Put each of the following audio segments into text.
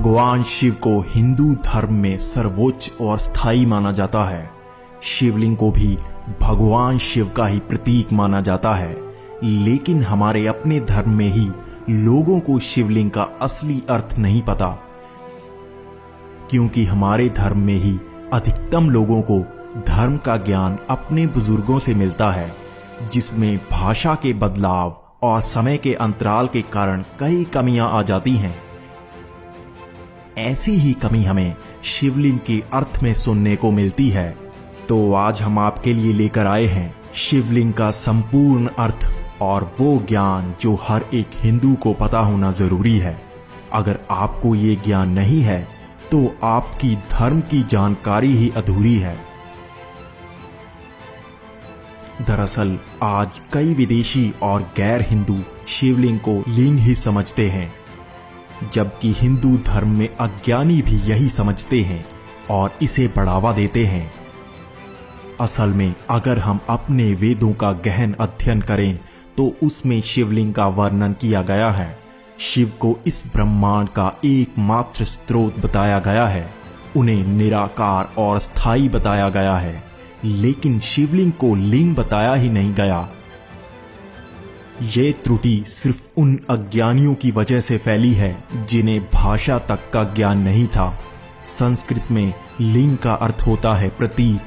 भगवान शिव को हिंदू धर्म में सर्वोच्च और स्थायी माना जाता है। शिवलिंग को भी भगवान शिव का ही प्रतीक माना जाता है, लेकिन हमारे अपने धर्म में ही लोगों को शिवलिंग का असली अर्थ नहीं पता, क्योंकि हमारे धर्म में ही अधिकतम लोगों को धर्म का ज्ञान अपने बुजुर्गों से मिलता है, जिसमें भाषा के बदलाव और समय के अंतराल के कारण कई कमियां आ जाती हैं। ऐसी ही कमी हमें शिवलिंग के अर्थ में सुनने को मिलती है। तो आज हम आपके लिए लेकर आए हैं शिवलिंग का संपूर्ण अर्थ और वो ज्ञान जो हर एक हिंदू को पता होना जरूरी है। अगर आपको ये ज्ञान नहीं है तो आपकी धर्म की जानकारी ही अधूरी है। दरअसल आज कई विदेशी और गैर हिंदू शिवलिंग को लिंग ही समझते हैं, जबकि हिंदू धर्म में अज्ञानी भी यही समझते हैं और इसे बढ़ावा देते हैं। असल में अगर हम अपने वेदों का गहन अध्ययन करें तो उसमें शिवलिंग का वर्णन किया गया है। शिव को इस ब्रह्मांड का एकमात्र स्रोत बताया गया है, उन्हें निराकार और स्थायी बताया गया है, लेकिन शिवलिंग को लिंग बताया ही नहीं गया। ये त्रुटि सिर्फ उन अज्ञानियों की वजह से फैली है जिन्हें भाषा तक का ज्ञान नहीं था। संस्कृत में लिंग का अर्थ होता है प्रतीक,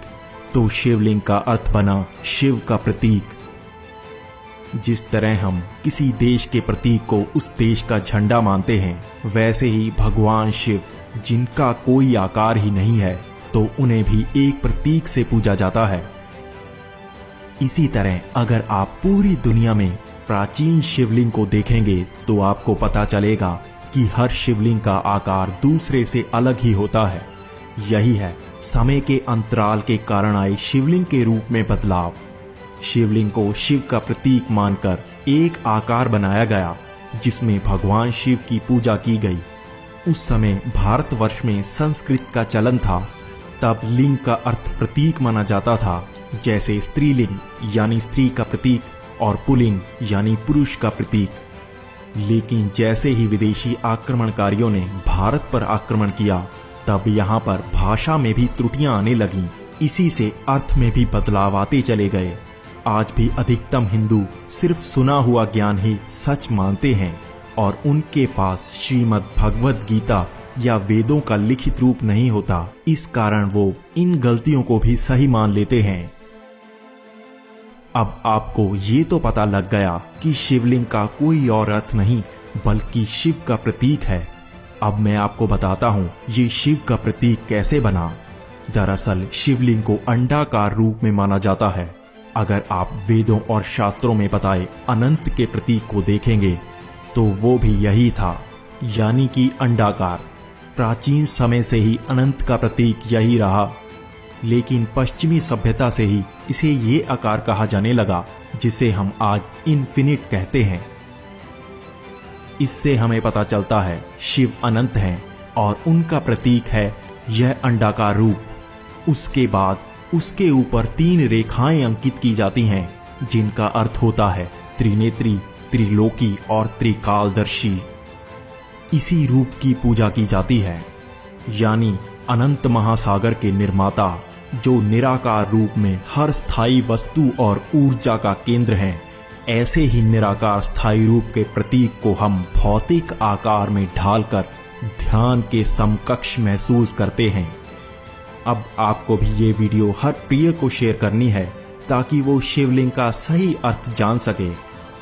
तो शिवलिंग का अर्थ बना शिव का प्रतीक। जिस तरह हम किसी देश के प्रतीक को उस देश का झंडा मानते हैं, वैसे ही भगवान शिव, जिनका कोई आकार ही नहीं है, तो उन्हें भी एक प्रतीक से पूजा जाता है। इसी तरह अगर आप पूरी दुनिया में प्राचीन शिवलिंग को देखेंगे तो आपको पता चलेगा कि हर शिवलिंग का आकार दूसरे से अलग ही होता है। यही है समय के अंतराल के कारण आए शिवलिंग के रूप में बदलाव। शिवलिंग को शिव का प्रतीक मानकर एक आकार बनाया गया जिसमें भगवान शिव की पूजा की गई। उस समय भारतवर्ष में संस्कृत का चलन था, तब लिंग का अर्थ प्रतीक माना जाता था, जैसे स्त्रीलिंग यानी स्त्री का प्रतीक और पुल्लिंग यानी पुरुष का प्रतीक। लेकिन जैसे ही विदेशी आक्रमणकारियों ने भारत पर आक्रमण किया, तब यहाँ पर भाषा में भी त्रुटियां आने लगीं। इसी से अर्थ में भी बदलाव आते चले गए। आज भी अधिकतम हिंदू सिर्फ सुना हुआ ज्ञान ही सच मानते हैं और उनके पास श्रीमद् भगवद गीता या वेदों का लिखित रूप नहीं होता। इस कारण वो इन गलतियों को भी सही मान लेते हैं। अब आपको ये तो पता लग गया कि शिवलिंग का कोई और अर्थ नहीं बल्कि शिव का प्रतीक है। अब मैं आपको बताता हूँ ये शिव का प्रतीक कैसे बना। दरअसल शिवलिंग को अंडाकार रूप में माना जाता है। अगर आप वेदों और शास्त्रों में बताए अनंत के प्रतीक को देखेंगे तो वो भी यही था, यानी कि अंडाकार। प्राचीन समय से ही अनंत का प्रतीक यही रहा, लेकिन पश्चिमी सभ्यता से ही इसे ये आकार कहा जाने लगा जिसे हम आज इन्फिनिट कहते हैं। इससे हमें पता चलता है शिव अनंत हैं और उनका प्रतीक है यह अंडाकार रूप। उसके बाद उसके ऊपर 3 रेखाएं अंकित की जाती हैं जिनका अर्थ होता है त्रिनेत्री, त्रिलोकी और त्रिकालदर्शी। इसी रूप की पूजा की जाती है, यानी अनंत महासागर के निर्माता, जो निराकार रूप में हर स्थायी वस्तु और ऊर्जा का केंद्र हैं। ऐसे ही निराकार स्थायी रूप के प्रतीक को हम भौतिक आकार में ढालकर ध्यान के समकक्ष महसूस करते हैं। अब आपको भी ये वीडियो हर प्रिय को शेयर करनी है ताकि वो शिवलिंग का सही अर्थ जान सके।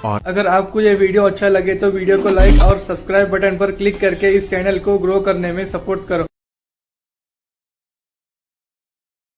और अगर आपको ये वीडियो अच्छा लगे तो वीडियो को लाइक और सब्सक्राइब बटन पर क्लिक करके इस चैनल को ग्रो करने में सपोर्ट करो।